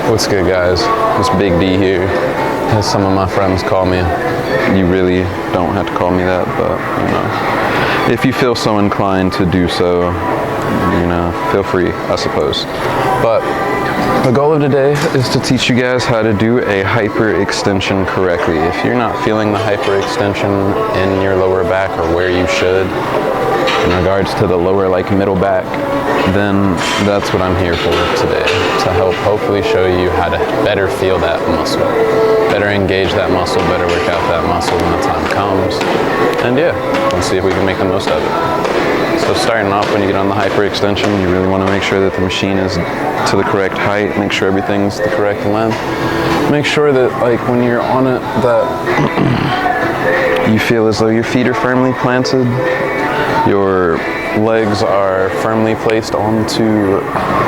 What's good, guys? It's Big D here, as some of my friends call me. You really don't have to call me that, but you know, if you feel so inclined to do so, you know, feel free, I suppose. But the goal of today is to teach you guys how to do a hyperextension correctly. If you're not feeling the hyperextension in your lower back or where you should, in regards to the lower, like middle back, then that's what I'm here for today, to help hopefully show you how to better feel that muscle, better engage that muscle, better work out that muscle when the time comes. And yeah, let's see if we can make the most of it. So starting off, when you get on the hyperextension, you really want to make sure that the machine is to the correct height, make sure everything's the correct length. Make sure that like when you're on it that you feel as though your feet are firmly planted, your legs are firmly placed onto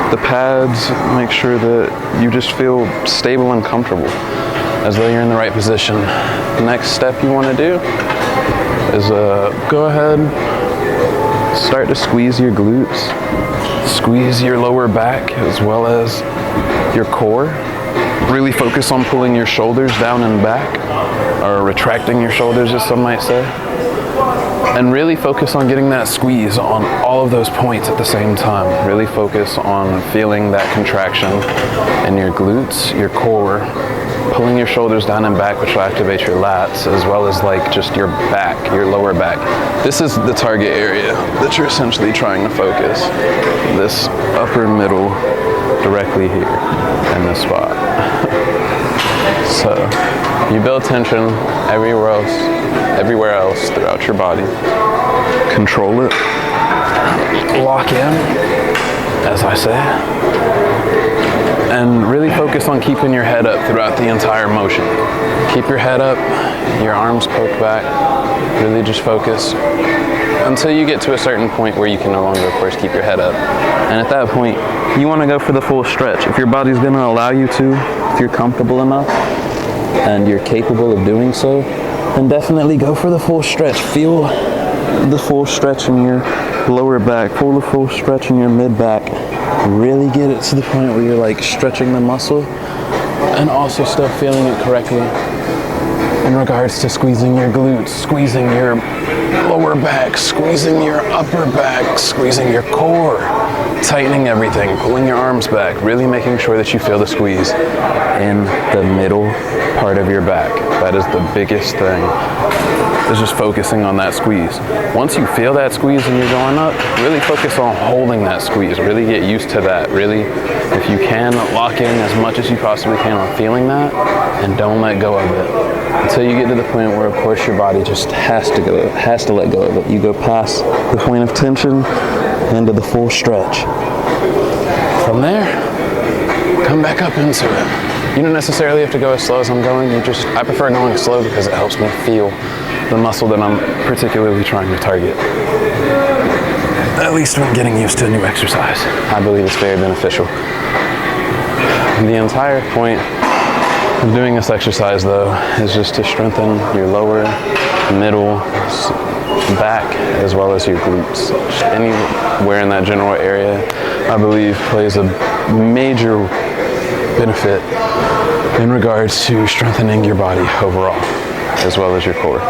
the pads. Make sure that you just feel stable and comfortable, as though you're in the right position. The next step you want to do is go ahead, start to squeeze your glutes, squeeze your lower back as well as your core. Really focus on pulling your shoulders down and back, or retracting your shoulders, as some might say. And really focus on getting that squeeze on all of those points at the same time. Really focus on feeling that contraction in your glutes, your core, pulling your shoulders down and back, which will activate your lats, as well as like just your back, your lower back. This is the target area that you're essentially trying to focus. This upper middle directly here in this spot. So you build tension everywhere else throughout your body. Control it. Lock in, as I say. And really focus on keeping your head up throughout the entire motion. Keep your head up, your arms poked back. Really just focus until you get to a certain point where you can no longer, of course, keep your head up. And at that point, you want to go for the full stretch. If your body's going to allow you to, if you're comfortable enough and you're capable of doing so, then definitely go for the full stretch. Feel the full stretch in your lower back, feel the full stretch in your mid back. Really get it to the point where you're like stretching the muscle and also still feeling it correctly in regards to squeezing your glutes, squeezing your lower back, squeezing your upper back, squeezing your core, tightening everything, pulling your arms back, really making sure that you feel the squeeze in the middle part of your back. That is the biggest thing, is just focusing on that squeeze. Once you feel that squeeze and you're going up, really focus on holding that squeeze. Really get used to that. Really, if you can, lock in as much as you possibly can on feeling that, and don't let go of it until you get to the point where, of course, your body just has to let go of it. You go past the point of tension into the full stretch. From there, come back up into it. You don't necessarily have to go as slow as I'm going. I prefer going slow because it helps me feel the muscle that I'm particularly trying to target. At least when getting used to a new exercise, I believe it's very beneficial. The entire point of doing this exercise, though, is just to strengthen your lower, middle, back, as well as your glutes. Just anywhere in that general area, I believe, plays a major benefit in regards to strengthening your body overall, as well as your core.